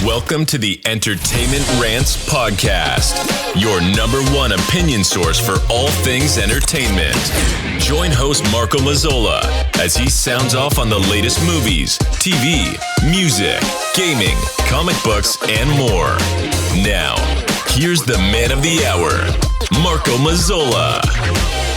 Welcome to the Entertainment Rants Podcast, your number one opinion source for all things entertainment. Join host Marco Mazzola as he sounds off on the latest movies, TV, music, gaming, comic books, and more. Now, here's the man of the hour, Marco Mazzola.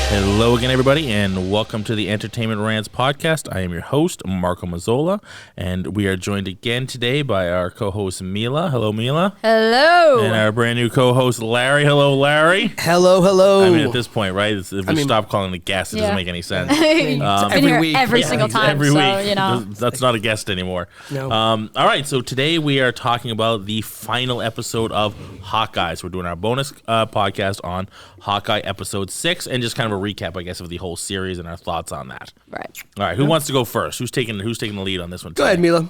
Hello again, everybody, and welcome to the Entertainment Rants Podcast. I am your host, Marco Mazzola, and we are joined again today by our co-host, Mila. Hello, Mila. Hello. And our brand new co-host, Larry. Hello, Larry. Hello, hello. I mean, at this point, right? If we stop calling the guest, it doesn't make any sense. Every week. Every single time. Every week. So, you know. That's not a guest anymore. No. All right, so today we are talking about the final episode of Hawkeye. So we're doing our bonus podcast on Hawkeye episode 6, and just kind of a recap, I guess, of the whole series and our thoughts on that. Right. All right, who wants to go first? Who's taking the lead on this one? Go ahead, Mila.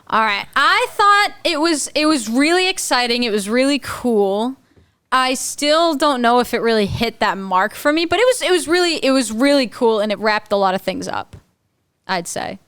All right. I thought it was really exciting. It was really cool. I still don't know if it really hit that mark for me, but it was really cool, and it wrapped a lot of things up, I'd say.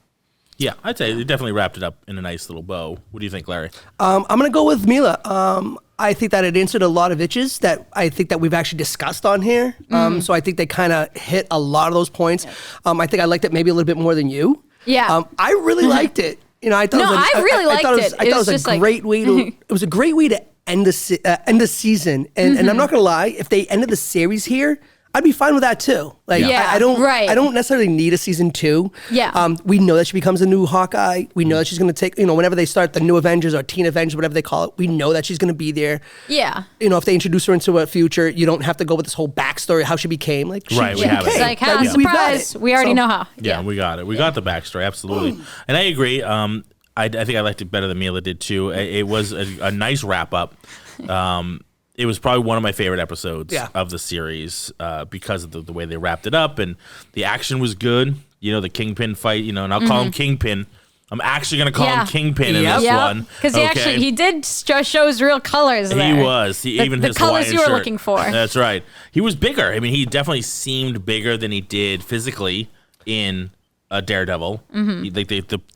Yeah, I'd say it definitely wrapped it up in a nice little bow. What do you think, Larry? I'm going to go with Mila. I think that it answered a lot of itches that I think that we've actually discussed on here. So I think they kind of hit a lot of those points. I think I liked it maybe a little bit more than you. Yeah. I really liked it. You know, I thought I really liked it. I thought it was a great way to. It was a great way to end the season. And I'm not gonna lie, if they ended the series here, I'd be fine with that too. Like, I don't necessarily need a season 2. Yeah. We know that she becomes a new Hawkeye. We know that she's going to take, whenever they start the new Avengers or Teen Avengers, whatever they call it, we know that she's going to be there. Yeah. If they introduce her into a future, you don't have to go with this whole backstory, how she became. Like, Right, we have it. It's like, Like, surprise. We already know how. Yeah, we got it. We got the backstory, absolutely. And I agree. I think I liked it better than Mila did too. It was a nice wrap up. It was probably one of my favorite episodes of the series because of the way they wrapped it up, and the action was good. The Kingpin fight, and I'll call him Kingpin. I'm actually going to call him Kingpin in this one. Because he did show his real colors there. He was. Even his colors Hawaiian you were shirt. looking for. That's right. He was bigger. I mean, he definitely seemed bigger than he did physically in Daredevil. Like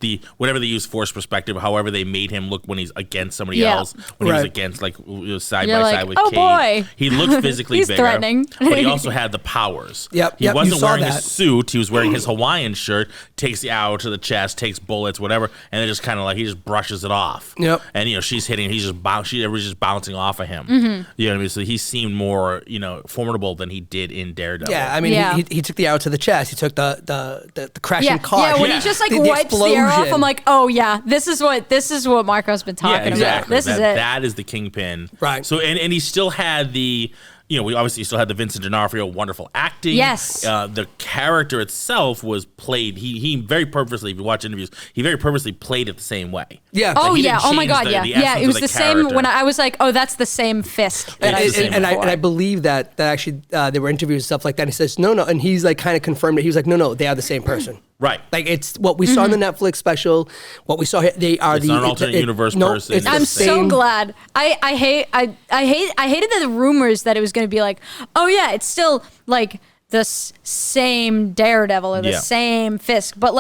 the whatever they use force perspective, however they made him look when he's against somebody else, when he was against side by side with Kate. Boy. He looked physically He's bigger, threatening. but he also had the powers. He wasn't wearing a suit. He was wearing his Hawaiian shirt, takes the arrow to the chest, takes bullets, whatever, and then just kind of he just brushes it off. And she's hitting, everybody's just bouncing off of him. You know what I mean? So he seemed more formidable than he did in Daredevil. Yeah, I mean, he took the arrow to the chest. He took the crashing car. Yeah, when he just wipes the air off, I'm like, oh yeah, this is what Marco's been talking about. This is it. That is the Kingpin. Right. So and he still had the we obviously still had the Vincent D'Onofrio wonderful acting. Yes. The character itself was played. He very purposely, if you watch interviews, he very purposely played it the same way. Yeah. Oh yeah. Oh my God. Yeah. It was the same. When I was like, oh, that's the same Fisk. And I believe that actually there were interviews and stuff like that. And he says no, and he's like kind of confirmed it. He was like, no, they are the same person. Right. Like it's what we saw in the Netflix special. What we saw here, they are it's not an alternate universe person. I'm so glad. I hated the rumors that it was going to be like, oh yeah, it's still like the same Daredevil or the same Fisk, but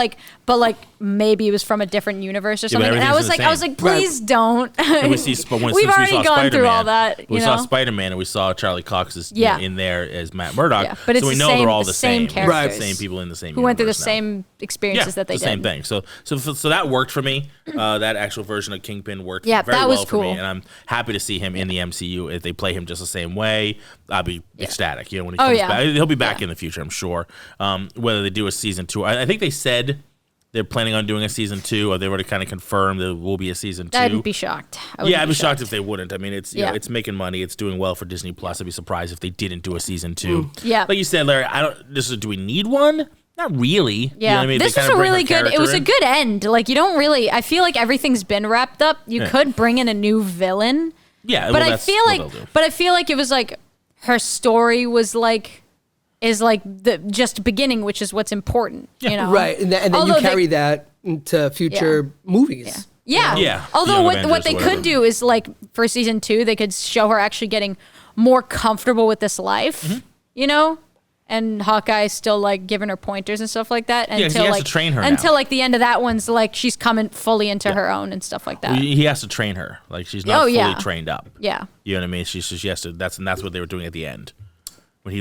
maybe it was from a different universe or something. And I was like, please don't. We've already gone through all that. We saw Spider-Man and we saw Charlie Cox is in there as Matt Murdock. Yeah, but it's so we know they're all the same characters. The same people in the same who went through the now. same experiences that they did. Same thing. So that worked for me. That actual version of Kingpin worked very that was well for me, and I'm happy to see him in the MCU. If they play him just the same way, I'll be ecstatic. When he comes back, he'll be back in the future, I'm sure. Whether they do a season 2, I think they said they're planning on doing a season 2, or they already kind of confirmed there will be a season 2. I'd be shocked. I'd be shocked if they wouldn't. I mean, it's it's making money, it's doing well for Disney Plus. I'd be surprised if they didn't do a season 2. Yeah, like you said, Larry. Do we need one? Not really. Yeah, you know what I mean? This was a really good. It was a good end. Like you don't really. I feel like everything's been wrapped up. You could bring in a new villain. Yeah, but I feel like it was like her story was is the just beginning, which is what's important. Right, and then you carry that into future movies. Yeah. Although what they could do is for season 2, they could show her actually getting more comfortable with this life. and Hawkeye's still like giving her pointers and stuff like that until he has like to train her until now. like the end of that one's like she's coming fully into her own and stuff like that. He has to train her. Like she's not fully trained up. Yeah. You know what I mean? She has to. That's what they were doing at the end when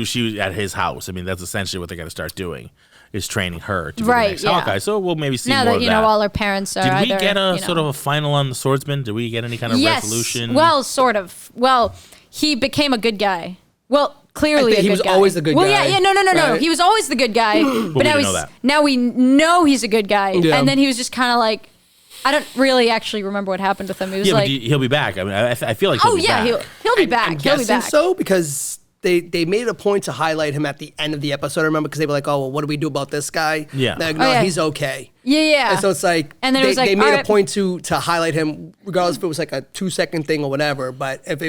she was at his house. I mean, that's essentially what they got to start doing. Is training her to be the next Hawkeye. So we'll maybe see now more that of you know all her parents are. Did we either, get a sort of a final on the swordsman? Did we get any kind of resolution? Well, sort of. Well, he became a good guy. Well, clearly he was always the good guy. Well, yeah, no. Right? He was always the good guy. but now we know he's a good guy. Yeah. And then he was just kind of like, I don't really actually remember what happened with him. He was like, but he'll be back. I mean, I feel like he'll be back. he'll be back. I'm he'll be guessing back. so because they made it a point to highlight him at the end of the episode. I remember because they were like, "Oh, well, what do we do about this guy?" Yeah, like, no, he's okay. Yeah. And so it's like, and then they made a point to highlight him, regardless if it was like a 2-second thing or whatever. But if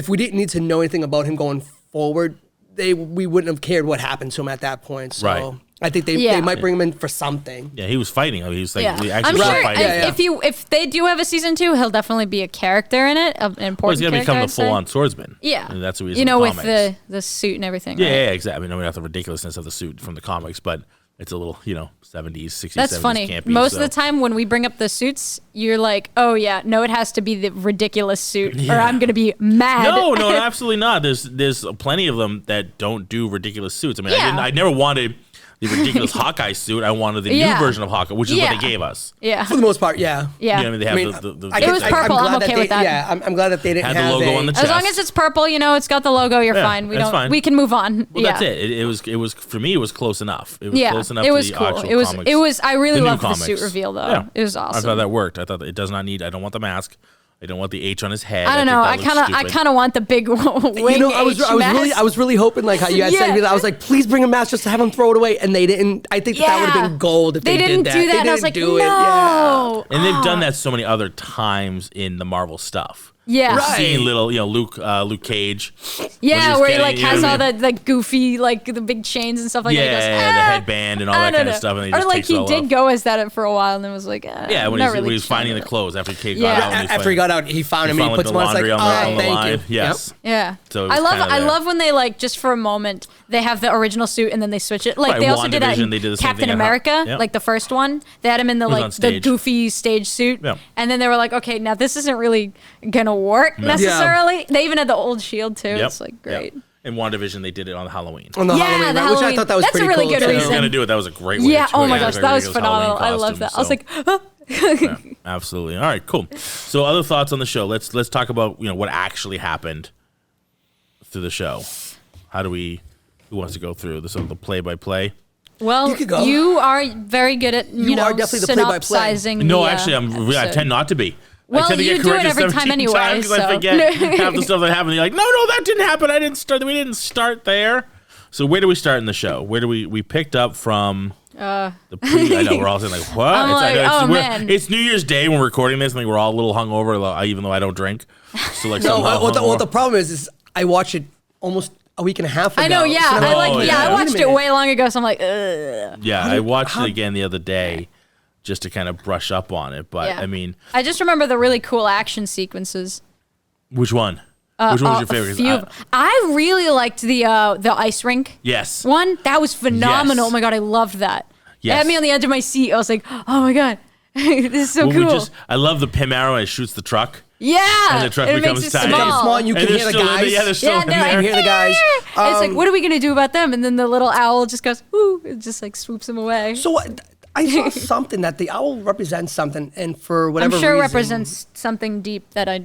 we didn't need to know anything about him going forward, we wouldn't have cared what happened to him at that point. So. Right. I think they might bring him in for something. Yeah, he was fighting. I mean, he was like, I'm sure if they do have a season 2, he'll definitely be a character in it, an important he's gonna become the full-on swordsman. Yeah, and that's what he's with the suit and everything. Yeah, right? yeah, exactly. I mean, not the ridiculousness of the suit from the comics, but it's a little, 70s, 60s, That's 70s funny. campy, Most of the time when we bring up the suits, you're like, oh yeah, no, it has to be the ridiculous suit or I'm going to be mad. No, absolutely not. There's plenty of them that don't do ridiculous suits. I mean, I never wanted the ridiculous Hawkeye suit. I wanted the new version of Hawkeye, which is what they gave us. Yeah. For the most part, yeah. Yeah. You know, they have the it was purple. I'm okay with that. Yeah, I'm glad that they didn't have have the logo on the chest. As long as it's purple, it's got the logo, you're fine. We can move on. Well, that's it. It was for me, it was close enough. It was close enough it was to the cool. actual comics. It was I really loved the comics. suit reveal though. Yeah. It was awesome. I thought that worked. I thought it does not need, I don't want the mask. I don't want the H on his head. I don't know. I kind of want the big wing I was really hoping, like how you guys said, I was like, please bring a mask just to have him throw it away, and they didn't. I think that would have been gold if they did that. They didn't do that. And I was like, no. Yeah. And they've done that so many other times in the Marvel stuff. Yeah, right. Seeing little, Luke Cage. Yeah, where he like has all the goofy, like the big chains and stuff like that. He goes, the headband and all that kind of stuff. And or like he did go as that for a while, and then was like, when he was finding the clothes after Cage got out. After he got out, he found him. He puts him on. Like, oh, thank you. Yes. Yeah. So I love when they like just for a moment they have the original suit and then they switch it. Like they also did that in Captain America, like the first one. They had him in the goofy stage suit, and then they were like, okay, now this isn't really gonna work necessarily. They even had the old shield too. It's like great. Yep. In WandaVision, they did it on Halloween. On the Halloween, which I thought that was pretty cool. That's a really good reason. If you were gonna do it, that was a great way. Yeah. Oh my gosh, that was phenomenal. I love that. I was like, absolutely. All right, cool. So, other thoughts on the show? Let's talk about what actually happened through the show. Who wants to go through the play-by-play? Well, you are very good at you are definitely the play-by-play. No, actually, I tend not to be. Well, you do it every time anyway. Because I forget half the stuff that happened. You're like, no, that didn't happen. I didn't start. We didn't start there. So where do we start in the show? Where do we picked up from? I know we're all saying like, what? Man. It's New Year's Day when we're recording this, and we're all a little hungover, even though I don't drink. So like, what the problem is I watched it almost a week and a half ago. I know, yeah. I watched it way long ago, so I'm like, ugh. Yeah, I watched it again the other day. Just to kind of brush up on it, but I mean, I just remember the really cool action sequences. Which one? Which one was your favorite? I really liked the ice rink. Yes. One that was phenomenal. Yes. Oh my god, I loved that. Yes. It had me on the edge of my seat. I was like, oh my god, this is so cool. I love the Pym arrow and it shoots the truck. Yeah, and the truck becomes tiny. Small, and you can hear the guys. They're still in there. You can hear the guys. It's like, what are we gonna do about them? And then the little owl just goes, whoo, it just like swoops them away. So I saw something that the owl represents something, and for whatever reason... I'm sure it represents something deep that I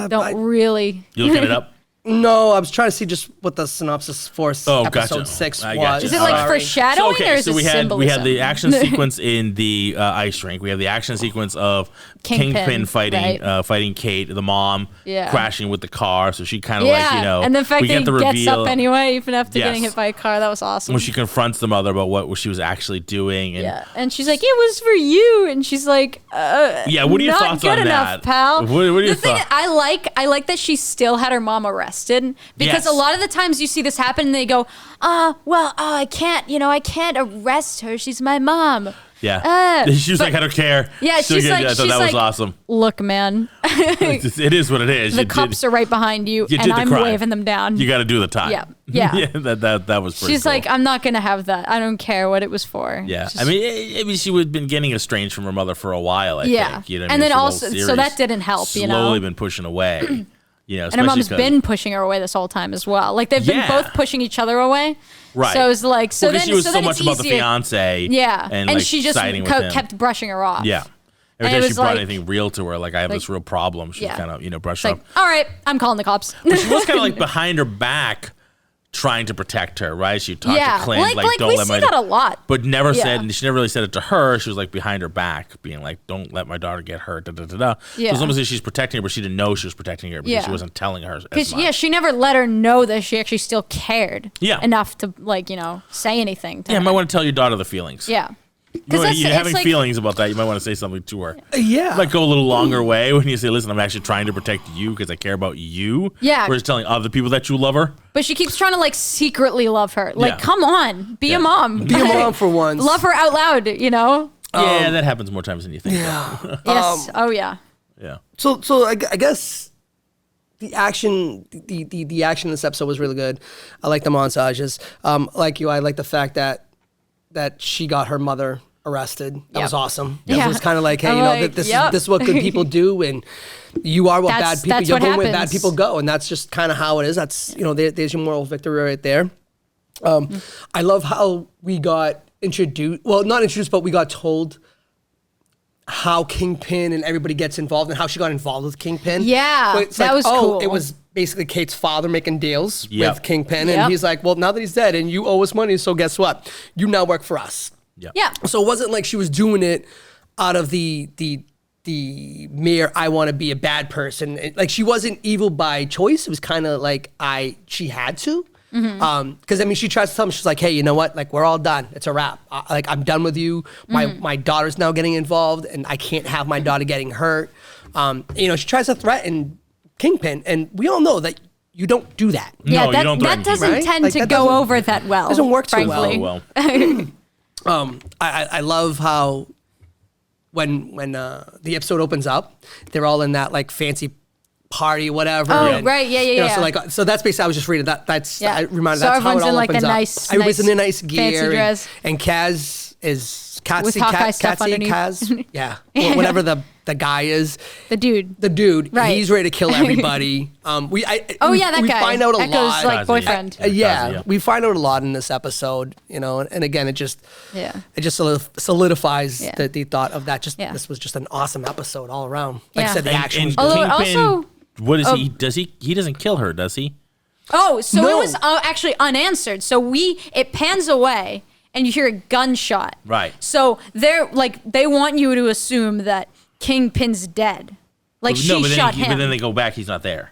don't really... You looking it up? No, I was trying to see just what the synopsis for episode 6 was. Is it like foreshadowing or is it symbolism? We had the action sequence in the ice rink. We have the action sequence of Kingpin fighting Kate, the mom, crashing with the car. So she kind of and the fact that he gets up anyway, even after getting hit by a car, that was awesome. When she confronts the mother about what she was actually doing. And she's like, it was for you. And she's like, what are your thoughts on that? Not good enough, pal. What are your thoughts? I like that she still had her mom arrested. Because a lot of the times you see this happen and they go, I can't arrest her. She's my mom. Yeah. She was like, I don't care. Yeah, she's like, I thought that was awesome. Look, man. It is what it is. The cops are right behind you and I'm waving them down. You got to do the time. Yeah. Yeah. That was pretty She's cool. like, I'm not going to have that. I don't care what it was for. Yeah. I mean, she had been getting estranged from her mother for a while, I think. You know what I and mean? then also, so that didn't help, Slowly been pushing away. And her mom's been pushing her away this whole time as well. Like, they've been both pushing each other away. Right. So it's like, then she was so then much about the fiance. Yeah. And like, she just kept brushing her off. Yeah. Every time she brought anything real to her, like, I have this real problem, she kind of, brushed off. All right, I'm calling the cops. But she was kind of like behind her back, trying to protect her, right? She talked to Clint, like don't we let see that a lot. But never said, and she never really said it to her. She was like behind her back, being like, don't let my daughter get hurt, So it's almost like she's protecting her, but she didn't know she was protecting her because she wasn't telling her as much. Yeah, she never let her know that she actually still cared enough to, like, say anything to her. You might want to tell your daughter the feelings. Yeah. You're having feelings about that. You might want to say something to her. Yeah. Like, go a little longer way when you say, listen, I'm actually trying to protect you because I care about you. Yeah. Versus telling other people that you love her. But she keeps trying to, like, secretly love her. Like, come on. Be a mom. Be a mom for once. Love her out loud, Yeah, that happens more times than you think. Yeah. Yes. Yeah. Yeah. So I guess the action, the action in this episode was really good. I like the montages. Like you, I like the fact that she got her mother arrested. That was awesome. It was kind of like, hey, this is what good people do, and you are what bad people. You're going where bad people go, and that's just kind of how it is. That's there's your moral victory right there. I love how we got introduced. Well, not introduced, but we got told how Kingpin and everybody gets involved and how she got involved with Kingpin. Yeah, that was cool. It was basically Kate's father making deals with Kingpin, and he's like, well, now that he's dead and you owe us money, so guess what? You now work for us. Yeah. So it wasn't like she was doing it out of the mere I want to be a bad person. Like, she wasn't evil by choice. It was kind of like she had to. Because she tries to tell him, she's like, hey, you know what? Like, we're all done. It's a wrap. I'm done with you. My daughter's now getting involved, and I can't have my daughter getting hurt. She tries to threaten Kingpin, and we all know that you don't do that. Yeah, you don't that doesn't tend to go over that well. Doesn't work too well. I love how when the episode opens up, they're all in that like fancy party, whatever. Oh, right, yeah. So that's basically, I was just reading that. I reminded so that's how it all in like opens the up. Everybody's in a nice gear, fancy dress. and Kaz is With Hawkeye stuff underneath. Kaz, yeah, whatever the guy is. The dude, right? He's ready to kill everybody. We that we guy. find out a Echo's lot. like boyfriend. We find out a lot in this episode, and again, it just solidifies the thought of that. This was just an awesome episode all around. Like I said, the action was Although good. also, what is he? Does he doesn't kill her, does he? Oh, so No. it was actually unanswered. So it pans away and you hear a gunshot. Right. So they want you to assume that Kingpin's dead. Like, she shot him. But then they go back, he's not there.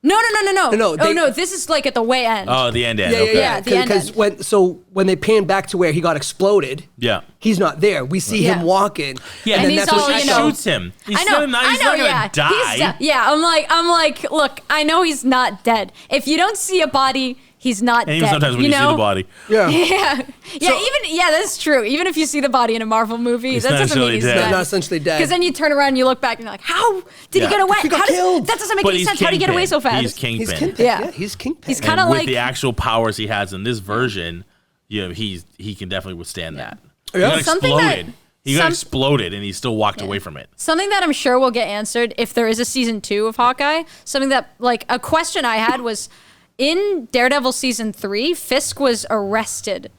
No. No, This is like at the way end. Oh, the end. Yeah, Okay. Yeah, the end. Because when they pan back to where he got exploded, he's not there. We see him walking. Yeah, And and he's that's all, what she shoots him. He's I know, not gonna die. I'm like, look, I know he's not dead. If you don't see a body, he's not And dead. even sometimes when you see the body, That's true. Even if you see the body in a Marvel movie, that doesn't mean he's dead. Not essentially dead. Because then you turn around and you look back and you're like, how did he get away? He got killed. That doesn't make but any he's sense. How did he get away so fast? He's Kingpin. He's Kingpin. Yeah. He's Kingpin. He's kind of with like the actual powers he has in this version. He can definitely withstand that. He Yeah. got Something exploded. that- He got exploded, and he still walked away from it. something that I'm sure will get answered if there is a season 2 of Hawkeye. Something that, like, a question I had was, in Daredevil season 3, Fisk was arrested.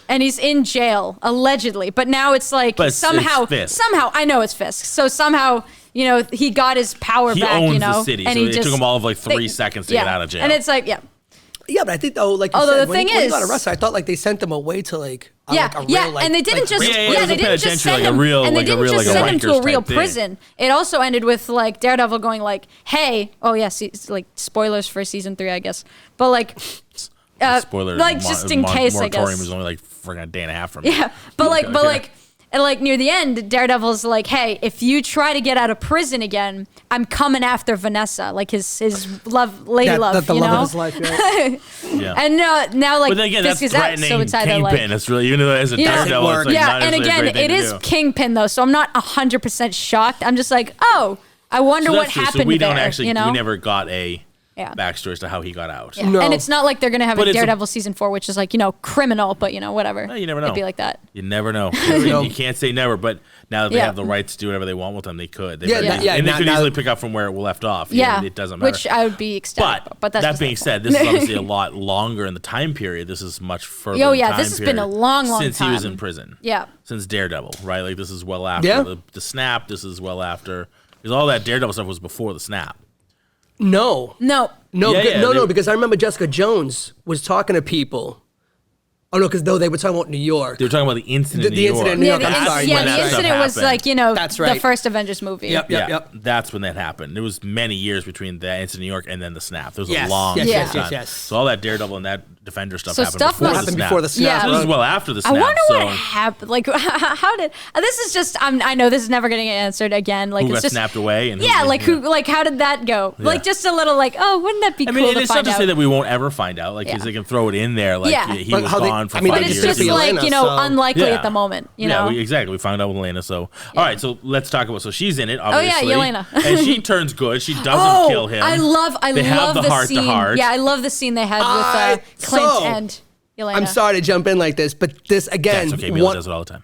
And he's in jail, allegedly. But now it's like, But somehow, it's Fisk. I know it's Fisk. So somehow, he got his power He back, owns the city, and so he it just, took him all of like 3 seconds to get out of jail. And it's like, Yeah, but I think though, like you Although said, the when thing he is- got arrested, I thought like they sent him away to like a and they didn't just Yeah, it was they a didn't just penitentiary, send like a him real- and they like a didn't real, just like a send him to a Rikers real type thing. prison. It also ended with like Daredevil going like, "Hey, oh yes, like spoilers for season 3, I guess." But like Spoiler, like just in case, I moratorium guess. is only like friggin' a day and a half from now. Yeah, but like near the end, Daredevil's like, "Hey, if you try to get out of prison again, I'm coming after Vanessa, like his lady love, the you love know? of his life. Yeah. Yeah. And now like But then again, that's Fisk is out, threatening so it's either Kingpin. like That's really, even though as a Yeah. Daredevil, it's like yeah, not and necessarily a again, great thing it to is do. Kingpin though, so I'm not 100% shocked. I'm just like, oh, I wonder So what that's true. happened So we there. don't actually, you know? we never got a Yeah. backstory as to how he got out. Yeah. No. And it's not like they're gonna have But a it's a- Daredevil season 4, which is like, you know, criminal, but you know, whatever. Well, you never know. It'd be like that. You never know. know. You can't say never, but now that they Yeah. have the rights to do whatever they want with them, they could. They Yeah, very yeah, easily- yeah, and they now- could now- easily pick up from where it left off. Yeah, It doesn't matter. which I would be ecstatic. But that's that just being the said, point. this is obviously a lot longer in the time period. This is much further. Oh, in yeah, time this has been a period long since he was time. in prison. Yeah. Since Daredevil, right? Like this is well after Yeah. the snap. This is well after because all that Daredevil stuff was before the snap. No. No. No, Yeah, yeah, no, they- because I remember Jessica Jones was talking to people. Oh no, because they were talking about New York. They were talking about the incident. in The New incident York. in New Yeah, York. the, I'm sorry. yeah, when the that stuff incident was happened. like, you know, That's the right. first Avengers movie. Yep. That's when that happened. There was many years between the incident in New York and then the snap. There was Yes, a long yes, yes, time. yes, yes. So all that Daredevil and that Defender stuff So happened stuff before must- the Happened snap. before the snap. Yeah. So this is well after the snap. I wonder so what happened. Like, how did this is just? I know this is never going to get answered again. Like, who it's got just snapped away? And yeah. Like who? Like, how did that go? Like, just a little like, oh, wouldn't that be I cool mean, to it's not find to out? say that we won't ever find out. Like, Yeah. they can throw it in there. Like, Yeah. he But was how they- gone for I mean, 5 but they it's years. did just it for like Yelena, you know, so- unlikely Yeah. at the moment. You Yeah, know. exactly. We found out with Elena. So, all right. So let's talk about. So she's in it. Oh, yeah, Obviously. Yelena. And she turns good. She doesn't Oh, kill him. I love They have the heart to scene. heart. Yeah, I love the scene they had with Clint so- and Yelena. I'm sorry to jump in like this, but this again, That's okay. Mila does it all the time.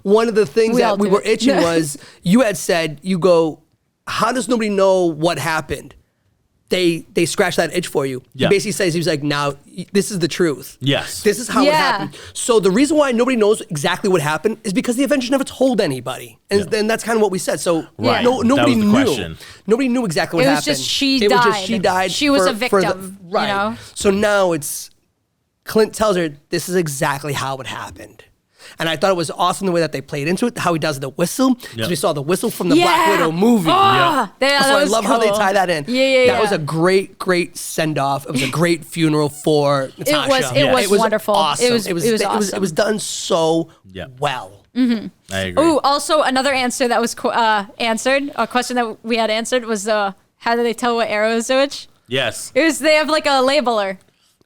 one of the things We all that we do were it. itching was you had said, you go, how does nobody know what happened? They scratch that itch for you. Yeah. He basically says, he was like, now this is the truth. Yes. This is how it Yeah. happened. So the reason why nobody knows exactly what happened is because the Avengers never told anybody. And then that's kind of what we said. So Right. no, That nobody was the knew. question. Nobody knew exactly what It was happened. just she It was just died. she died. She was a for the- victim, you right. know? So now it's Clint tells her this is exactly how it happened. And I thought it was awesome the way that they played into it, how he does the whistle. Because Yep. we saw the whistle from the Yeah. Black Widow movie. Ah, yeah, So that I was love how they cool. tie that in. Yeah. That was a great send off. It was a great funeral for Natasha. It was wonderful. Awesome. It was awesome. It was done so Yeah. well. I agree. Ooh, also another answer that was answered, a question that we had answered was how do they tell what arrow is which? Yes. It was they have like a labeler.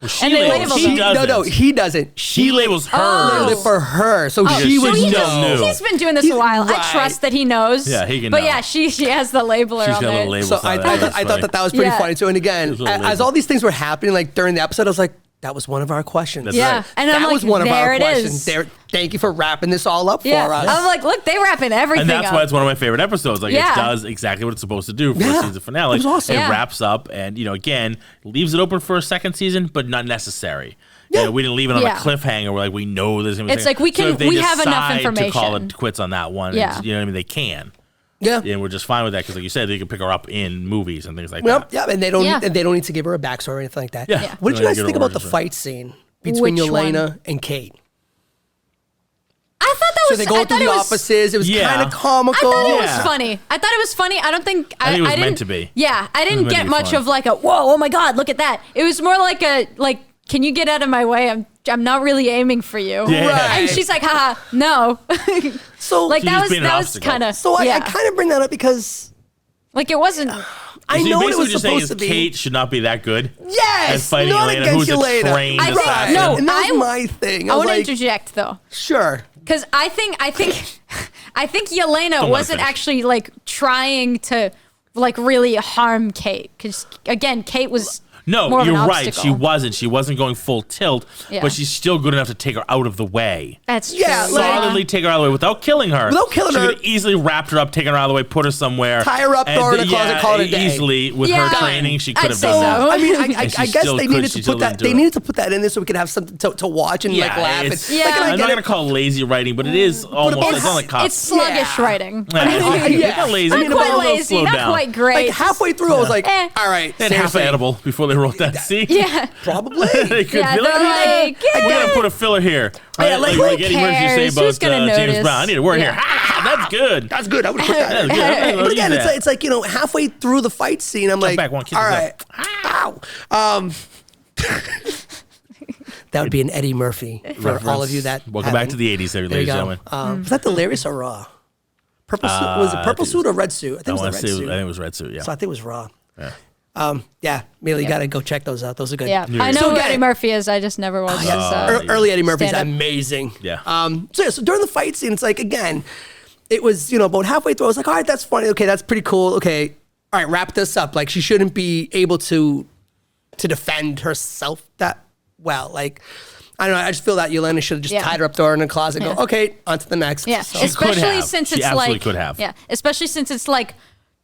She And they labels. labeled She them. doesn't. No, he doesn't. She labels her. Oh. Labeled it for her, so she she would just know. knew. He's been doing this a while. I right. trust that he knows. Yeah, he can But know. yeah, she has the labeler She's on got a there. little label. So I thought that was pretty Yeah. funny too. And again, There's a little as label. all these things were happening, like during the episode, I was like, that was one of our questions. That's Yeah, right. and that I'm like, was one of there our it questions. is. There, thank you for wrapping this all up Yeah, for us. I'm like, look, they wrapping everything And that's up. why it's one of my favorite episodes. Like Yeah. it does exactly what it's supposed to do for Yeah. a season finale. It was awesome. It Yeah. wraps up and again, leaves it open for a second season, but not necessary. Yeah. You know, we didn't leave it on Yeah. a cliffhanger where like we know there's gonna be a It's second- like we So can- if they we have enough decide to call information. it quits on that one. Yeah. You know what I mean? They can. yeah. And we're just fine with that because, like you said, they can pick her up in movies and things like Well, that. yeah, and they don't Yeah. and they don't need to give her a backstory or anything like that. Yeah. Yeah. What did No, you they guys get think her about the origin story. fight scene between Which Yelena one? and Kate? I thought that So was. they go I through thought the it was, offices. It was Yeah. kind of I comical. thought it was Yeah. funny. I thought it was funny. I don't think I think it was didn't- meant to be. Yeah, I didn't meant to get be much fun. of like a whoa, oh my god, look at that. It was more like can you get out of my way? I'm not really aiming for you. Yeah. Right. And she's like, haha, no. So like She's that just was being an that was obstacle. kind of So I kind of bring that up because like it wasn't. I So you're know what it basically was just saying supposed to is be. Kate should not be that good. Yes, And fighting not Yelena, against who's a Yelena. trained I think assassin. no. and that's I- my thing. I was want to like, interject though, sure. because I think Yelena let wasn't her finish. actually like trying to like really harm Kate, because again, Kate was. No, more of an you're right. obstacle. She wasn't. She wasn't going full tilt, Yeah. but she's still good enough to take her out of the way. That's true. Yeah, like- Solidly take her out of the way without killing her. Without killing she her. could easily wrapped her up, taken her out of the way, put her somewhere, Tie her up, and throw her in a closet, call it a day. Easily with Yeah. her training, she could I'd have say done so. that. I mean, And I she guess still they could, needed she to still put that. didn't do They it. needed to put that in there so we could have something to watch and like laugh. it's- Yeah. Like, and I I'm get not it. gonna call it lazy writing, but it is almost. It's on the cusp. It's sluggish Yeah. writing. Yeah, Yeah. not lazy. Not I mean, quite a little lazy, slowed not down. quite great. Like halfway through, I was like, Eh. all right, And half seriously. edible before they wrote that scene. Yeah. Probably. They could Yeah, be like, they're like, we're yeah. gonna put a filler here. Yeah, Right? like, who Eddie Murphy cares? say Who's about gonna James notice? Brown. I need a word Yeah. here. That's good. That's good. I would put that. That's good. I'm gonna But again, use that. it's like halfway through the fight scene, I'm like, back one, kiss all this right, ow. That would be an Eddie Murphy for all of you that. Welcome back to the 80s, There you ladies and go. gentlemen. Was that delirious or raw? Purple suit, was it purple suit or red suit? I think it was the red suit. I think it was red suit. Yeah. So I think it was Raw. Yeah. Mila, you got to go check those out. Those are good. Yeah, I know who Eddie Murphy is. I just never watched his. Early Eddie Murphy's stand-up. amazing. Yeah. So during the fight scene, it's like, again, it was, about halfway through, I was like, all right, that's funny. Okay, that's pretty cool. Okay, all right, wrap this up. Like, she shouldn't be able to defend herself that well. Like, I don't know. I just feel that Yelena should have just tied her up there in a closet and go, okay, on to the next. Yeah, She especially could have. since She it's absolutely like could have. Yeah, especially since it's like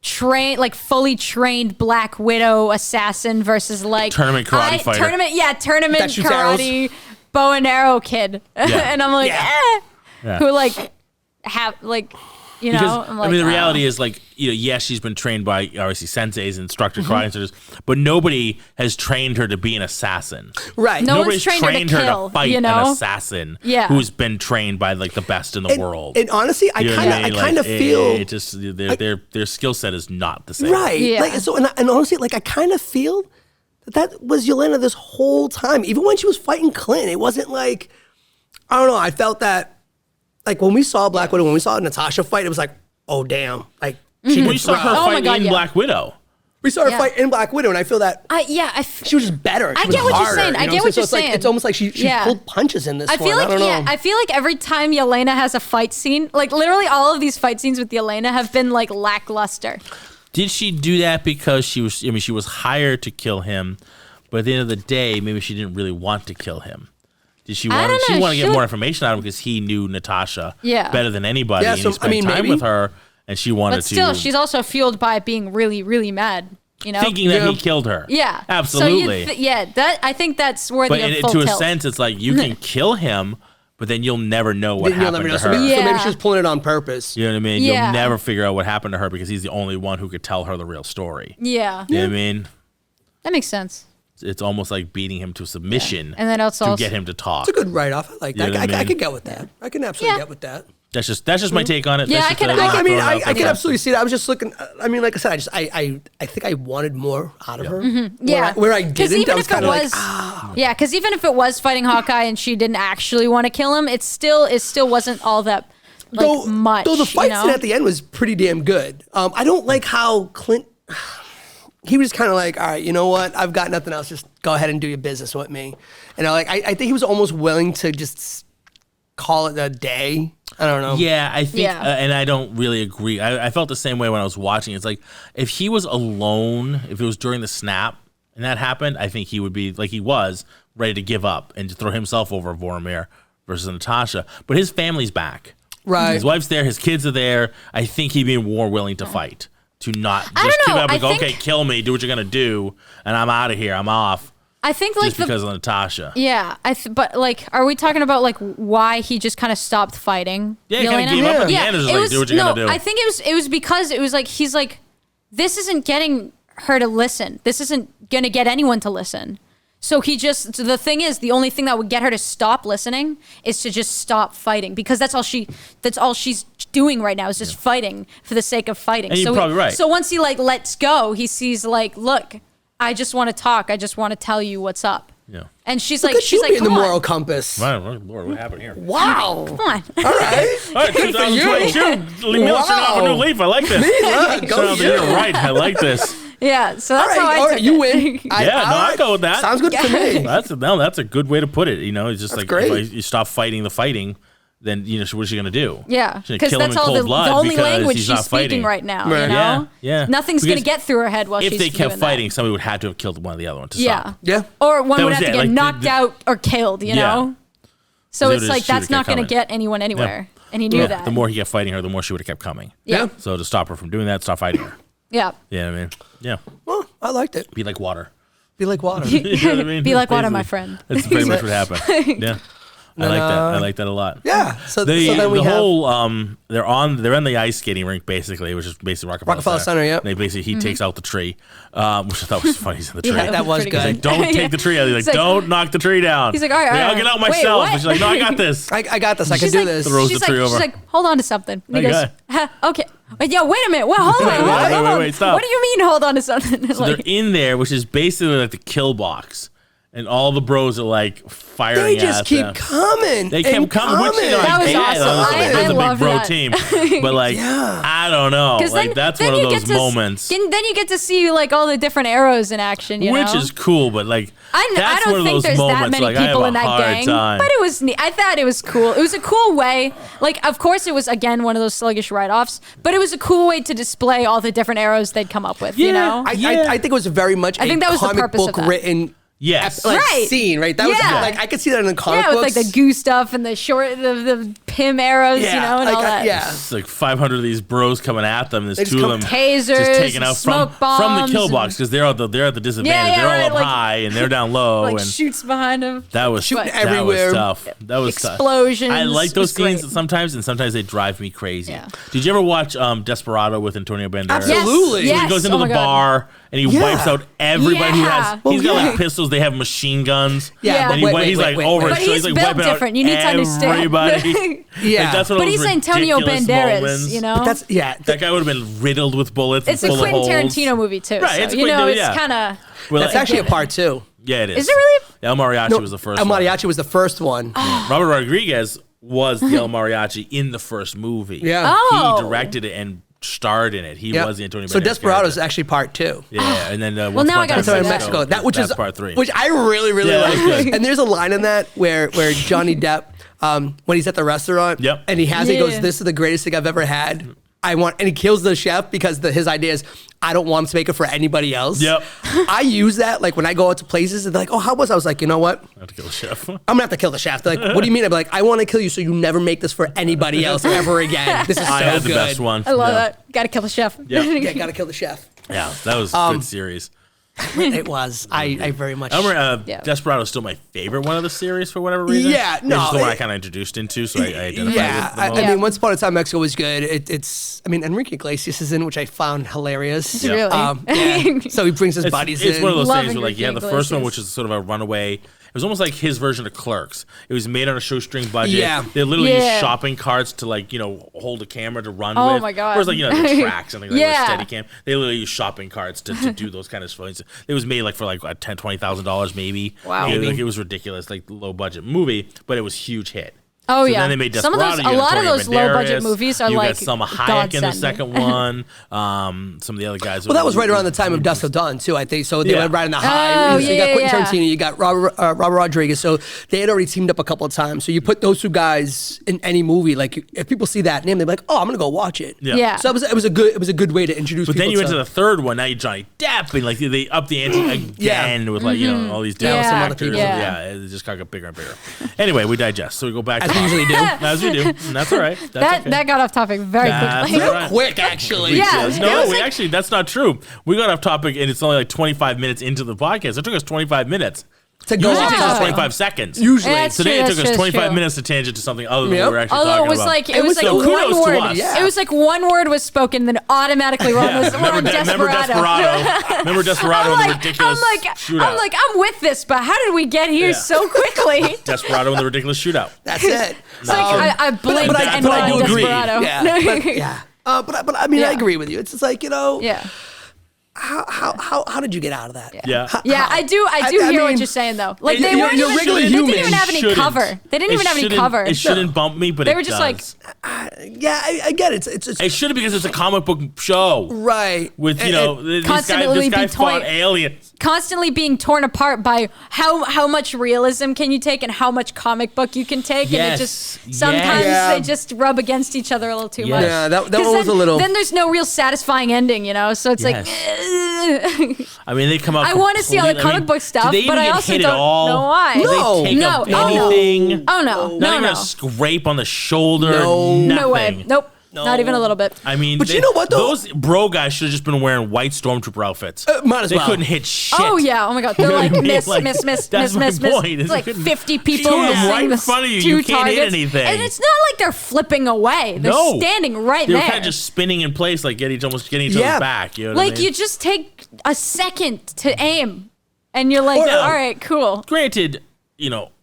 fully trained Black Widow assassin versus like Tournament karate fighter. Tournament That shoots karate bow and arrow kid. And I'm like, who like have like. Because, I'm like, the reality is, like, yes, she's been trained by, obviously, senseis and instructor karate instructors, but nobody has trained her to be an assassin. Right. No Nobody's one's trained her to kill, fight an assassin who's been trained by, like, the best in the world. And honestly, I kind of feel... It just, their skill set is not the same. Right. Yeah. Like, so, and honestly, like, I kind of feel that was Yelena this whole time. Even when she was fighting Clint, it wasn't like... I don't know, I felt that... Like, when we saw Black Widow, when we saw Natasha fight, it was like, oh, damn. Like, We saw her fight in Black Widow. We saw her fight in Black Widow, and I feel that she was just better. I get what you're saying. I get what you're saying. It's almost like she pulled punches in this one. I don't know. I feel like every time Yelena has a fight scene, like, literally all of these fight scenes with Yelena have been, like, lackluster. Did she do that because she was hired to kill him, but at the end of the day, maybe she didn't really want to kill him? Did she want to get more information out of him because he knew Natasha better than anybody, and he spent time with her, and she wanted to... But still, she's also fueled by being really, really mad, Thinking that he killed her. Yeah. Absolutely. So I think that's worthy of full to tilt. a sense, it's like, you can kill him, but then you'll never know what happened to her. So maybe she was pulling it on purpose. You know what I mean? Yeah. You'll never figure out what happened to her because he's the only one who could tell her the real story. Yeah. You know what I mean? That makes sense. It's almost like beating him to submission and then also get him to talk. It's a good write-off. I like that. You know I can get with that. I can absolutely get with that. That's just my take on it. Yeah, I can absolutely see that. I was just looking. I mean, like I said, I think I wanted more out of her. Yeah, where I didn't. I was kind of like, yeah, because even if it was fighting Hawkeye and she didn't actually want to kill him, it still wasn't all that much. Though the fight scene at the end was pretty damn good. I don't like how Clint. He was kind of like, all right, you know what? I've got nothing else. Just go ahead and do your business with me. And I think he was almost willing to just call it a day. I don't know. Yeah, I think, and I don't really agree. I felt the same way when I was watching. It's like, if he was alone, if it was during the snap and that happened, I think he would be, like he was, ready to give up and to throw himself over Vormir versus Natasha. But his family's back. Right. His wife's there. His kids are there. I think he'd be more willing to fight. To not just give up and go, okay, kill me, do what you're going to do, and I'm out of here. I'm off. I think like just because of Natasha. Yeah, but like, are we talking about like why he just kind of stopped fighting? Yeah, he kind of gave up at the end. It was like, do what you're gonna do. I think it was because it was like he's like, this isn't getting her to listen. This isn't gonna get anyone to listen. So the thing is, the only thing that would get her to stop listening is to just stop fighting, because that's all she's doing right now is just fighting for the sake of fighting. And you're probably right. So once he like lets go, he sees like, look, I just want to talk. I just want to tell you what's up. Yeah. And she's Look like, at you being come the on. moral compass. Lord, what happened here? Wow. Come on. All right. All right, 2022. Leave me turn off a new leaf. I like this. Go you. You're right. I like this. Yeah, so that's how I all took right, you it. win. I go with that. Sounds good to me. That's a good way to put it. It's just that's like, great. if you stop fighting the fighting, then what is she gonna do? Yeah, because that's all the only language she's speaking right now. Right. You know? Yeah. Nothing's gonna get through her head while she's doing that. If they kept fighting, somebody would have to have killed one of the other one to stop. Yeah. Or one would have to get like, knocked out or killed. You know. So it's like that's not gonna get anyone anywhere, and he knew that. The more he kept fighting her, the more she would have kept coming. Yeah. So to stop her from doing that, stop fighting her. Yeah. Yeah, I mean, yeah. Well, I liked it. Be like water. Be like water. You know what I mean? Be like water, my friend. That's pretty much what happened. Yeah. I like that. I like that a lot. Yeah. So then we the have whole they're in the ice skating rink basically, which is basically Rockefeller Center. Yeah. They basically he takes out the tree, which I thought was funny. He's in the tree. Yeah, that was good. He's like, don't take the tree out. He's like, don't knock the tree down. He's like, all right, I'll get out myself. And she's like, no, I got this. I got this. I can do this. Throws the tree over. She's like, hold on to something. And he Okay. goes, okay. Yo, wait a minute. Well, hold on. Wait, stop. What do you mean, hold on to something? So they're in there, which is basically like the kill box. And all the bros are like firing They just at keep them. coming. They kept coming. Which, you know, That was I get it. awesome. It was a love big bro that. team. But like, I don't know. Like that's one of those moments. Then you get to see like all the different arrows in action, you know? Which is cool, but like I don't think there's that many people in that gang, but it was neat. I thought it was cool. It was a cool way. Like, of course, it was again one of those sluggish write-offs, but it was a cool way to display all the different arrows they'd come up with. You know, I think it was very much I think that was the comic purpose book of that. written. Yes. Right. Scene, right? That was like I could see that in the comic books. with like the goo stuff and the the Pym arrows, you know, and all that. It's like 500 of these bros coming at them. There's two of them tasers, just taking out smoke from the kill bombs, box because they're at the disadvantage. They're all up like, high and they're down low. Like and shoots behind them. that was shooting that everywhere. was tough. That was Explosions. tough. I like those scenes great. sometimes, and sometimes they drive me crazy. Yeah. Did you ever watch Desperado with Antonio Banderas? Absolutely. So he goes into the bar and he wipes out everybody who has. He's got like pistols. They have machine guns. Yeah. And he's like over. But he's like built wiping different. out You need to understand. everybody. Yeah. Like, that's one But of he's those Antonio ridiculous Banderas, moments. you know? But that's That guy would have been riddled with bullets. It's a and full Quentin of holes. Tarantino movie too. Right, So, it's you know, Quentin, it's kind of. Well, that's actually a part 2. Yeah, it is. Is it really? El Mariachi was the first El one. Mariachi was the first one. Robert Rodriguez was the El Mariachi in the first movie. Yeah. Oh. He directed it and starred in it. He was the Antonio Banderas So Desperado is character. actually part 2. Yeah, and then Well, now I gotta That's see in that. Mexico. That which that's is part 3. which I really that's like. good. And there's a line in that where Johnny Depp, when he's at the restaurant, and he has it, he goes, "This is the greatest thing I've ever had. I want," and he kills the chef because his idea is, I don't want him to make it for anybody else. Yep. I use that like when I go out to places and they're like, "Oh, how was?" I was like, you know what? I have to kill the chef. I'm gonna have to kill the chef. They're like, "What do you mean?" I'm like, "I want to kill you so you never make this for anybody else ever again. This is so I had good." the best one. I love that. Got to kill the chef. Yeah, gotta kill the chef. Yeah, that was a good series. It was. I very much. I remember Desperado is still my favorite one of the series for whatever reason. Yeah, no, It's the one I kind of introduced into, so I identify with the most. I mean, Once Upon a Time Mexico was good. I mean, Enrique Iglesias is in, which I found hilarious. Really? Yeah. So he brings his buddies in. It's one of those Love things where, like, you have the first one, Iglesias. which is sort of a runaway. It was almost like his version of Clerks. It was made on a shoestring budget. Yeah. They literally used shopping carts to, like, hold a camera to run with. Oh my God. Whereas, like, the tracks, something like Yeah. a steady cam. They literally use shopping carts to do those kind of things. It was made like for like $10,000, $20,000 maybe. Wow. Like, it was ridiculous, like low budget movie, but it was a huge hit. Oh So yeah. then they made Some of Desperado. those, a You got lot of Antonio those low budget Banderas, movies are you like got Salma Hayek in the godsend. second one. Some of the other guys. Well, that was right around the time of Dusk Till Dawn too, I think. So they went right in the high. Oh, So you got yeah, Quentin Tarantino, you got Robert Rodriguez. So they had already teamed up a couple of times. So you put those two guys in any movie, like if people see that name, they're like, "Oh, I'm gonna go watch it." Yeah. So it was a good way to introduce. But people then you went to to the third one. Now you Johnny Depp, and like they up the ante again with like all these different Yeah. Some other actors. people. Yeah, it just got bigger and bigger. Anyway, we digest, so we go back as to we usually do. as we do. And that's all right. That's okay. That got off topic very That's quickly. all right. Quick, actually. Yeah. No, we actually, that's not true. We got off topic, and it's only like 25 minutes into the podcast. It took us 25 minutes. To go Usually off it takes us topic. 25 seconds. Usually. That's Today true, it took that's us true, 25 true. minutes to tangent to something other than Yep. what we were actually Although talking it was about. like it was like So one kudos to word. us. Yeah. It was like one word was spoken, then automatically one Yeah. was Remember Desperado. Remember Desperado and the ridiculous shootout. I'm like, I'm with this, but how did we get here so quickly? Desperado and the ridiculous shootout. That's it. It's like I blinked but and I do went agree. Desperado. Yeah. But I mean, I agree with you. It's just like, Yeah. how did you get out of that? Yeah. Yeah, I do hear what you're saying though. Like they weren't you're even, regular they didn't human. even have any Shouldn't. cover. They didn't even have any cover. It shouldn't bump me, but They it were just does. Yeah, I get it. It's It shouldn't because it's a comic book show. right. With, this Constantly guy be fought toy- aliens. Constantly being torn apart by how much realism can you take and how much comic book you can take, and it just Yes. sometimes Yeah. they just rub against each other a little too Yes. much. Yeah, that 'Cause one was then, a little. Then there's no real satisfying ending, So it's like. I mean, they come up. I want to see all the comic book stuff, did they but even I get also hit don't at all? know why. Did No. they take No. up Oh, no. anything? Oh no, Not even no. a scrape on the shoulder. No. Nothing. No way. Nope. Not even a little bit. I mean, But you know what, though? Those bro guys should have just been wearing white stormtrooper outfits. Might as They well. couldn't hit shit. Oh yeah! Oh my God! They're like I mean, miss. that's my point, is It's like you couldn't 50 people shoot 'em missing right in the front of you. two You can't hit targets. anything. And it's not like they're flipping away. They're No. standing right They were there. kind of just spinning in place, like almost getting each Yeah. other's back. You know what I like mean? you just take a second to aim, and you're like, Or- all right, cool. Granted,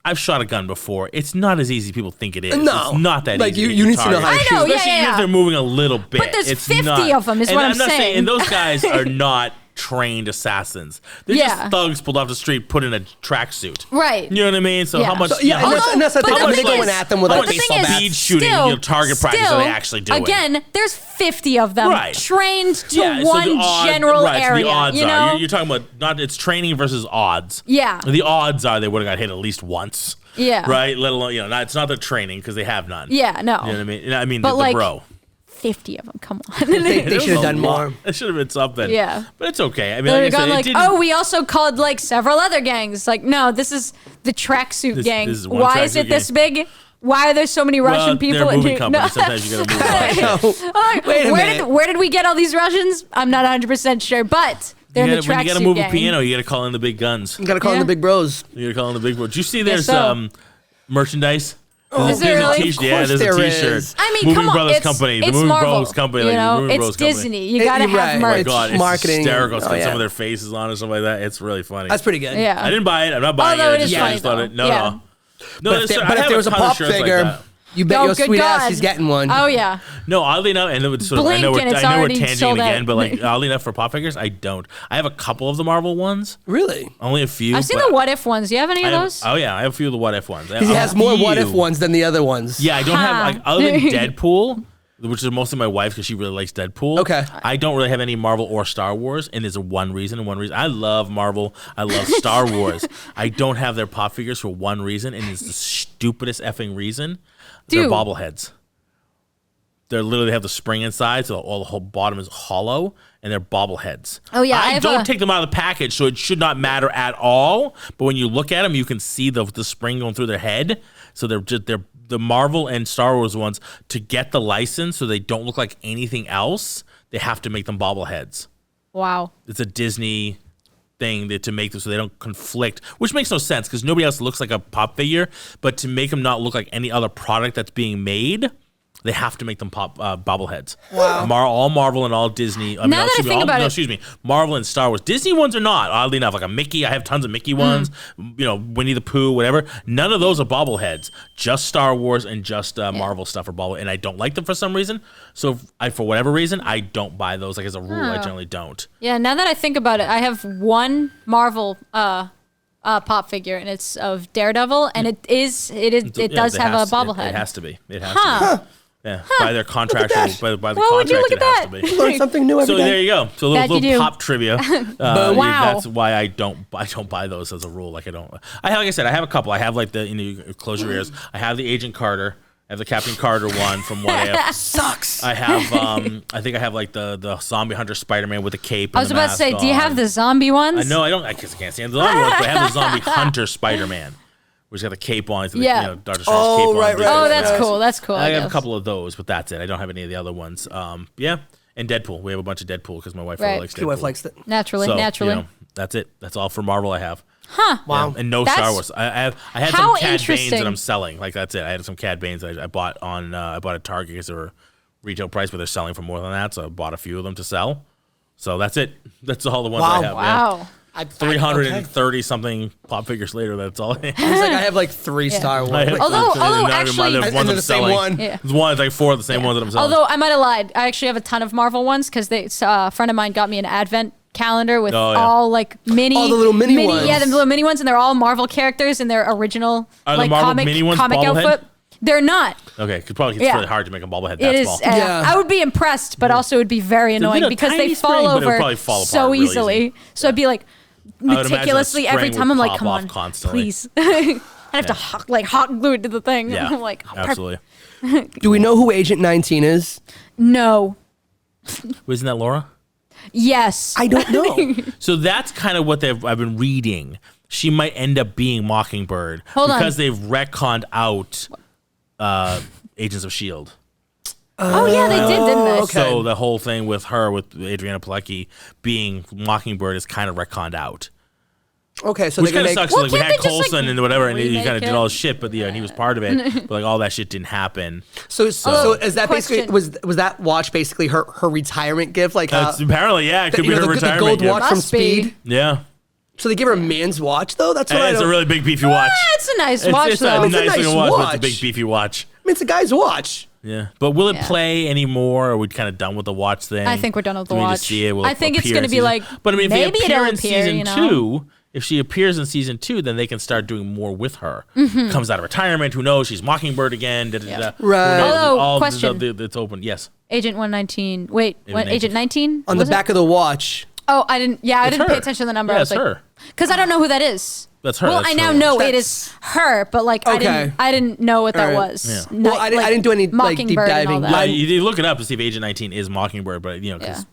I've shot a gun before. It's not as easy as people think it is. No. It's not that Like, easy. you need to know how to I know, yeah, Especially even yeah. if they're moving a little bit. But there's It's 50 not, of 'em is and what I'm I'm not saying. And those guys are not trained assassins. They're just thugs pulled off the street, put in a tracksuit. Right. You know what I mean? So how much? So, and that's the thing. They're going at them with like baseball bats. Speed shooting, target practice are they actually doing? Again, there's 50 of them trained to one general area. The odds you know? are you're talking about it's training versus odds. Yeah. The odds are they would have got hit at least once. Yeah. Right. Let alone it's not the training because they have none. Yeah. No. You know what I mean? I mean but the bro. 50 of them. Come on. They should have done more. It should have been something. Yeah. But it's okay. I mean, They've gone we also called like several other gangs. Like, no, this is the tracksuit gang. Why is it this big? Why are there so many Russian people? They're a moving company. Sometimes you gotta move. Wait a minute. Where did we get all these Russians? I'm not 100% sure, but they're in the tracksuit gang. When you gotta move a piano, you gotta call in the big guns. You gotta call in the big bros. You gotta call in the big bros. Did you see there's merchandise? Is there really? Yeah, there's a T-shirt. I mean, come on, Brothers Company, the it's Moving Marvel, Brothers Company, you know, Moving it's Bros Disney. Company. You gotta have merch. Oh my god, it's marketing. Hysterical. It's got some of their faces on or something like that. It's really funny. That's pretty good. Yeah, I didn't buy it. I'm not buying Although it. it is funny, though. No. But if there was a pop figure, you bet your sweet ass he's getting one. Oh yeah. No, oddly enough, and it's sort of, I know we're tangenting again, but like oddly enough for pop figures, I don't. I have a couple of the Marvel ones. Really? Only a few. I've seen the What If ones. Do you have any of those? Oh yeah, I have a few of the What If ones. He has more What If ones than the other ones. Yeah, I don't have like other than Deadpool, which is mostly my wife because she really likes Deadpool. Okay. I don't really have any Marvel or Star Wars, and there's one reason. I love Marvel. I love Star Wars. I don't have their pop figures for one reason, and it's the stupidest effing reason. They're bobbleheads. They literally have the spring inside, so the whole bottom is hollow, and they're bobbleheads. Oh yeah, I don't take them out of the package, so it should not matter at all. But when you look at them, you can see the spring going through their head. So they're the Marvel and Star Wars ones, to get the license so they don't look like anything else. They have to make them bobbleheads. Wow, it's a Disney thing to make them so they don't conflict, which makes no sense because nobody else looks like a pop figure. But to make them not look like any other product that's being made, they have to make them bobbleheads. Wow. All Marvel and all Disney. Marvel and Star Wars. Disney ones are not, oddly enough. Like a Mickey, I have tons of Mickey ones. Winnie the Pooh, whatever. None of those are bobbleheads. Just Star Wars and just Marvel stuff are bobbleheads. And I don't like them for some reason. So for whatever reason, I don't buy those. Like as a rule, I generally don't. Yeah, now that I think about it, I have one Marvel pop figure, and it's of Daredevil, and it does have a bobblehead. It has to be. It has to be. Yeah, by their contractual, by the contract, it has to be. Learn something new every day. So there you go. So a little pop trivia. Wow. That's why I don't buy those as a rule. Like like I said, I have a couple. I have like you close your ears. I have the Agent Carter. I have the Captain Carter one from What If. Sucks. I have I think I have like the Zombie Hunter Spider-Man with a cape. I was about to say, do you have the zombie ones? No, I don't. I guess I can't stand the zombie ones, but I have the Zombie Hunter Spider-Man. Where's got the cape on? Doctor Strange's cape on. Right. Oh, that's cool. That's cool. I have a couple of those, but that's it. I don't have any of the other ones. Yeah, and Deadpool. We have a bunch of Deadpool because my wife really likes Deadpool. Your wife likes it. Naturally. That's it. That's all for Marvel I have. Huh. Wow. And no Star Wars. I had some Cad Banes that I'm selling. Like that's it. I had some Cad Banes I bought on I bought at Target because they were retail price, but they're selling for more than that. So I bought a few of them to sell. So that's it. That's all the ones I have. Wow. Yeah. 330 something pop figures later. That's all. I have like 3 Star Wars. Although actually, there's one the same one. Yeah. There's one, like 4 of the same ones that I'm selling. Although I might have lied. I actually have a ton of Marvel ones because a friend of mine got me an advent calendar with all like mini, all the little mini ones. Yeah, the little mini ones, and they're all Marvel characters in their original the Marvel mini ones comic outfit. They're not. Okay, it's really hard to make a bobblehead that small. I would be impressed, but also it would be very annoying because they fall over so easily. So I'd be like meticulously every time. I'm like, come on, constantly. Please. I have to hot glue it to the thing. Yeah, I'm like, absolutely. Do we know who Agent 19 is? No. Wasn't that Laura? Yes. I don't know. So that's kind of what I've been reading. She might end up being Mockingbird because they've retconned out Agents of S.H.I.E.L.D. Oh yeah, they did, didn't they? Okay. So the whole thing with her, with Adriana Palicki being Mockingbird, is kind of retconned out. Okay, so which kind of sucks. Like we had Coulson and whatever, and he kind of did all this shit, but and he was part of it. But like all that shit didn't happen. So is that basically was that watch basically her retirement gift? Like apparently, yeah, it could be her retirement the gold gift. watch from Speed. Yeah. So they give her a man's watch though. That's what it's a really big beefy watch. It's a nice watch though. It's a nice watch. But it's a big beefy watch. I mean, it's a guy's watch. Yeah, but will it play anymore? Or are we kind of done with the watch thing? I think we're done with the Do we watch. just see it? Will I it think it's appear going to in be season- like, But I mean, maybe if they it'll appear in appear, season you know? 2, if she appears in season 2, then they can start doing more with her. Comes out of retirement. Who knows? She's Mockingbird again. Da, da, da, da. Right. Who knows? Although, question. It's open. Yes. Agent 119. Wait, what? Agent 19? On the back of the watch. Oh, I didn't. Yeah, I didn't pay her. attention to the number. Yeah, I was it's like, her. because I don't know who that is. That's her. Well, That's I now her. know it That's- is her, but like Okay. I didn't know what that All right. was. Yeah. Well, I didn't do any, like, deep Mockingbird and all diving. that. Yeah, you look it up to see if Agent 19 is Mockingbird, but you know, because But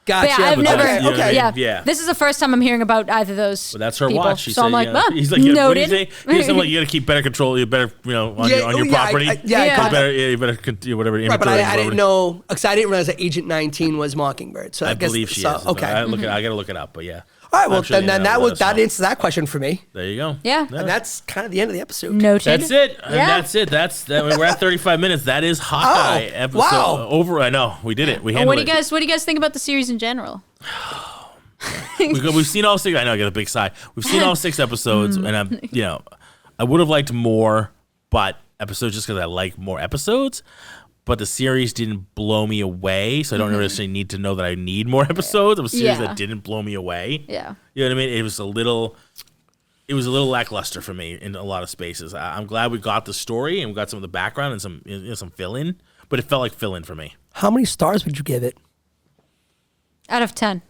Gotcha. yeah, I've but never. okay, You know what I okay. mean? Yeah. Yeah. This is the first time I'm hearing about either of those. But that's her people. watch. She So said, I'm like, he's like, what do you noted. say? He's like, you got to keep better control. You better, on your property. I Yeah. caught that. You better whatever. Right, but inventory, I didn't whatever. know because I didn't realize that Agent 19 was Mockingbird. So I guess, believe she so, is. Okay. I got to look it up, but yeah. All right. Well, I'm sure, then yeah, let us that know. answers that question for me. There you go. Yeah. And that's kind of the end of the episode. Noted. That's it. And Yeah. that's it. We're at 35 minutes. That is Hawkeye episode. wow. Over. I know. We did it. We handled What do you guys think about the series in general? We've seen all 6. I know I got a big sigh. We've seen all 6 episodes, and I would have liked more, but episodes just because I like more episodes. But the series didn't blow me away, so I don't necessarily need to know that I need more episodes of a series that didn't blow me away. Yeah. You know what I mean? It was a little lackluster for me in a lot of spaces. I'm glad we got the story and we got some of the background and some fill in, but it felt like fill in for me. How many stars would you give it? Out of 10.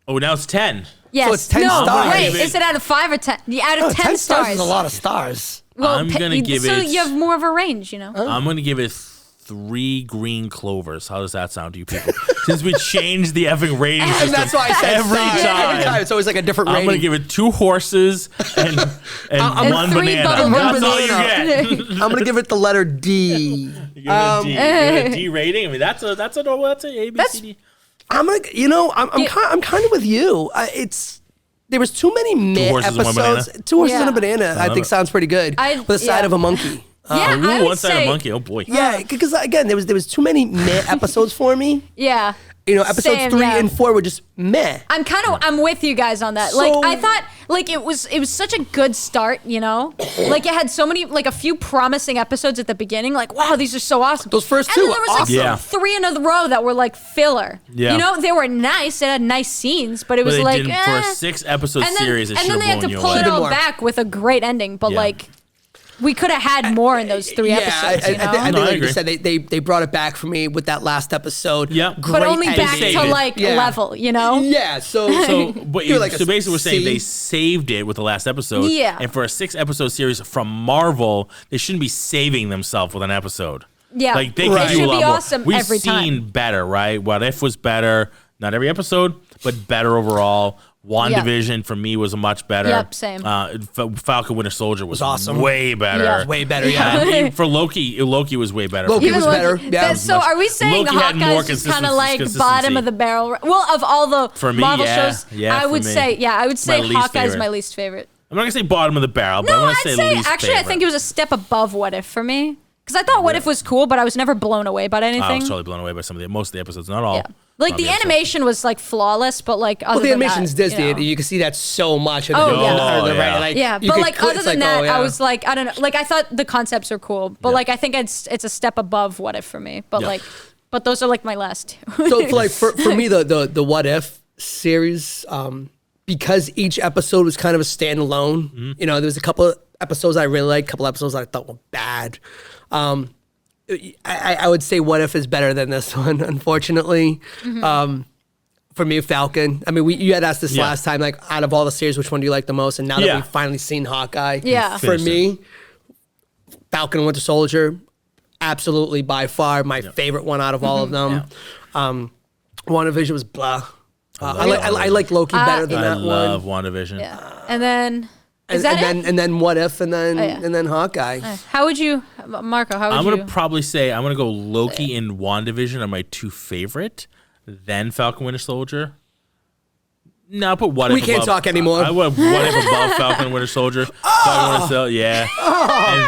Oh, now it's 10. Yes. So it's 10 no, stars. Wait, is it out of 5 or 10? Yeah, out of 10 stars stars. is a lot of stars. Well, I'm gonna give so it- you have more of a range, you know. I'm going to give it 3 green clovers. How does that sound to you people? Since we changed the effing rating system And that's why I said every stars. time. Every time. It's always like a different I'm rating. going to give it 2 horses and one 3 banana. bubble That's gum all you bananas. get. I'm going to give it the letter D. You give it a D. You give it a D rating. I mean, that's a normal. That's a A B C D. I'm kind of with you. There was too many meh horses and one episodes. banana? 2 horses Yeah. and a banana. I think sounds pretty good. With a side of a monkey. Yeah, Ooh, I would one side say, of monkey. Oh boy. Yeah, because again, there was too many meh episodes for me. Yeah. Episodes Same, 3 yeah. and 4 were just meh. I'm with you guys on that. So- Like I thought like it was such a good start, you know? Like it had so many like a few promising episodes at the beginning, like wow, these are so awesome. Those first and two then there were was like awesome. Yeah. 3 in a row that were like filler. Yeah. You know, they were nice, it had nice scenes, but it was But they like didn't, for a 6 episode and then, series, it and should then have they had blown to you pull away. it all More. back with a great ending, but Yeah. like we could have had more in those 3 episodes, you know? I think No, I like agree. you said, they brought it back for me with that last episode. Yeah. Great but only ending. back Saved to it. like Yeah. level, you know? Yeah, So, but You're like a so basically, we're saying C. they saved it with the last episode. Yeah. And for a 6 episode series from Marvel, they shouldn't be saving themselves with an episode. Yeah. Like they Right. could It do a should lot be more. awesome We've every seen time. better, right? What If was better. Not every episode, but better overall. WandaVision for me was much better. Yep, same. Falcon Winter Soldier was awesome. way better. Yeah. way better. Yeah. Even for Loki was way better. Loki for me. was better. Yeah. So are we saying Loki had more Hawkeye's just kind of like bottom of the barrel? Well, of all the For me, Marvel yeah. shows, Yeah, I for would me. say, I would say least Hawkeye's favorite. my least favorite. I'm not gonna say bottom of the barrel, but No, I'm gonna I'd say say least actually I think it was a step above What If for me. Because I thought What If was cool, but I was never blown away by I anything. was totally blown away by most of the episodes, not all. Yeah. Like Not the episodes. animation was like flawless, but like other Well, the than animation's that, Disney. you know. You can see that so much. In Oh, the, yeah. or the, Oh, right, yeah. like, Yeah, you but could like click- other it's than like, that, oh, yeah. I was like, I don't know. Like I thought the concepts are cool, but Yeah. like I think it's a step above What If for me. But Yeah. but those are like my last two. So for me, the What If series, because each episode was kind of a standalone. Mm-hmm. There was a couple of episodes I really liked, a couple episodes I thought were bad. I would say What If is better than this one, unfortunately. For me, Falcon. I mean, you had asked this Yeah. last time, like out of all the series, which one do you like the most? And now that Yeah. we've finally seen Hawkeye, Yeah. for Finished me, Falcon and Winter Soldier, absolutely by far my favorite one out of all of them. WandaVision was blah. I like Loki better than I that love one. WandaVision. Yeah. And then is And, that and it? then and then What If and then yeah. and then Hawkeye. How would you, Marco? How would I'm you? gonna probably say I'm gonna go Loki and WandaVision are my 2 favorite. Then Falcon Winter Soldier. No, I'll put What If We can't above- talk anymore. I would What If above Falcon Winter Soldier. Yeah.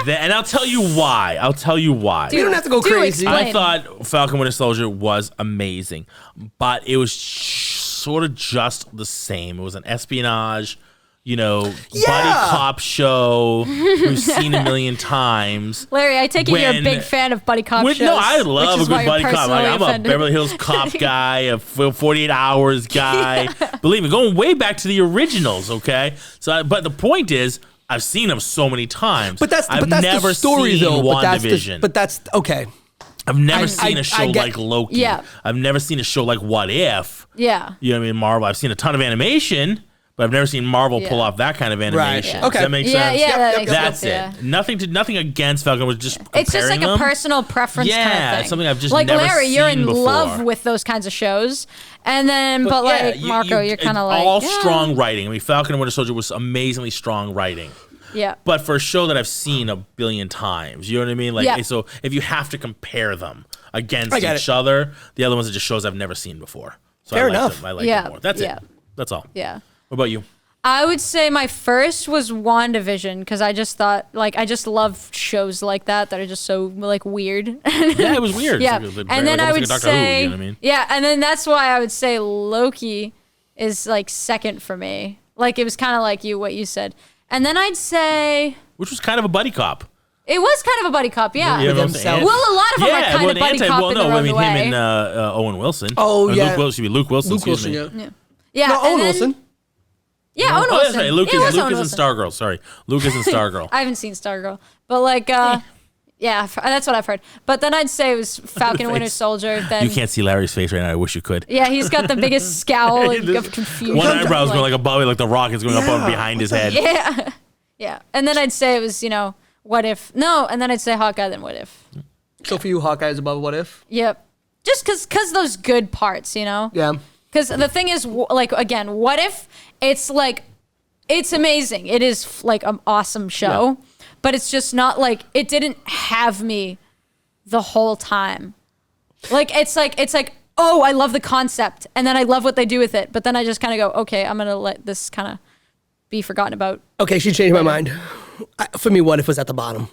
And I'll tell you why. Dude, You don't have to go do crazy. explain. I thought Falcon Winter Soldier was amazing, but it was sort of just the same. It was an espionage buddy cop show we've seen a million times. Larry, I take it you're a big fan of buddy cop shows. No, I love a good buddy cop. I'm offended. a Beverly Hills Cop guy, a 48 Hours guy. Believe me, going way back to the originals, okay? But the point is, I've seen them so many times. I've never the story, seen though. WandaVision. But that's okay. I've never seen a show like Loki. Yeah. I've never seen a show like What If. Yeah. You know what I mean? Marvel. I've seen a ton of animation, but I've never seen Marvel pull off that kind of animation. Right. Okay. Does that make Yeah, sense? yeah, that makes That's sense, it. Nothing against Falcon. Was just comparing it's just like them. a personal preference kind of thing. Something I've just like never Larry, you're in seen before. love with those kinds of shows, and then but like Marco, you're kind of like all strong writing. I mean, Falcon and Winter Soldier was amazingly strong writing. Yeah. But for a show that I've seen a billion times, you know what I mean? Like, so if you have to compare them against each other, the other ones are just shows I've never seen before. So Fair I like enough. Them. I like them more. That's it. That's all. Yeah. What about you? I would say my first was WandaVision because I just thought, like, I just love shows like that are just so, like, weird. Yeah, it was weird. Yeah. And then I would say, you know what I mean? Yeah, and then that's why I would say Loki is, like, second for me. Like, it was kind of like what you said. And then I'd say... Which was kind of a buddy cop. It was kind of a buddy cop, yeah. You know Well, a lot of them are kind of buddy cop in their own way. Him and Owen Wilson. Oh, yeah. Luke Wilson, excuse me. Yeah. No, Owen Wilson. Yeah, Owen Wilson. Sorry, Luke is in Stargirl. Sorry. Luke is in Stargirl. I haven't seen Stargirl. But, like, yeah, that's what I've heard. But then I'd say it was Falcon Winter Soldier. Then you can't see Larry's face right now. I wish you could. Yeah, he's got the biggest scowl of confusion. One eyebrow's going like a Bowie, like the rock is going up on behind his head. Yeah. Yeah. And then I'd say it was, What If. No, and then I'd say Hawkeye, then What If. So for you, Hawkeye is above What If? Yep. Just because those good parts, Yeah. Because the thing is, like, again, What If, it's like, it's amazing. It is like an awesome show, but it's just not like, it didn't have me the whole time. Like, it's like, oh, I love the concept, and then I love what they do with it, but then I just kind of go, okay, I'm going to let this kind of be forgotten about. Okay, she changed my mind. For me, What If was at the bottom.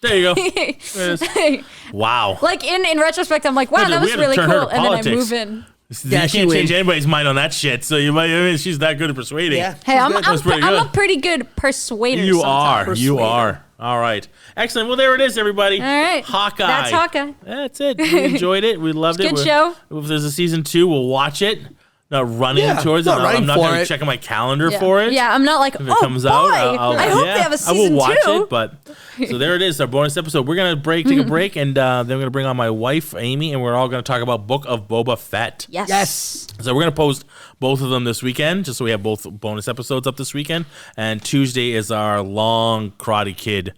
There you go. Wow. Like, in retrospect, I'm like, wow, that was really cool, and then I move in. You can't change anybody's mind on that shit. So you might. I mean, she's that good at persuading. Yeah. Hey, I'm a pretty good persuader. You sometimes. You are. All right. Excellent. Well, there it is, everybody. All right. Hawkeye. That's Hawkeye. That's it. We enjoyed it. We loved it. Good show. If there's a season 2, we'll watch it. Not running towards it. I'm not going to check my calendar for it. Yeah, I'm not like, if it comes out, I hope they have a season 2. I will watch it, but so there it is, our bonus episode. We're going to take a break, and then we're going to bring on my wife, Amy, and we're all going to talk about Book of Boba Fett. Yes. So we're going to post both of them this weekend, just so we have both bonus episodes up this weekend. And Tuesday is our long Karate Kid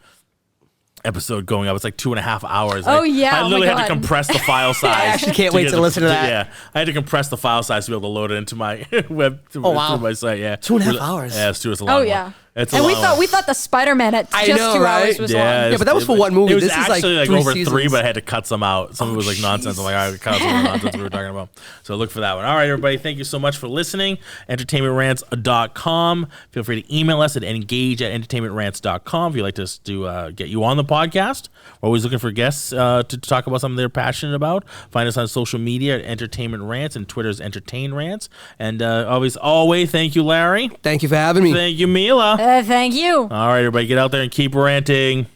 episode going up. It's like 2.5 hours. Oh, yeah. I literally had to compress the file size. I actually can't wait to listen to that. Yeah. I had to compress the file size to be able to load it into my web through my site. Yeah. 2.5 hours. Yeah, it's a long one. Yeah. It's a and long we thought the Spider-Man at just 2 hours was long. Yeah, but that was for one movie. It was This is actually like over 3 3, seasons. but I had to cut some out. Some of it was like nonsense. I'm like, all right, cut out some of the nonsense we were talking about. So look for that one. All right, everybody, thank you so much for listening. Entertainmentrants.com. Feel free to email us at engage@entertainmentrants.com if you'd like us to get you on the podcast. We're always looking for guests to talk about something they're passionate about. Find us on social media at Entertainment Rants, and Twitter's Entertain Rants. And always, thank you, Larry. Thank you for having me. Thank you, Mila. Thank you. All right, everybody, get out there and keep ranting.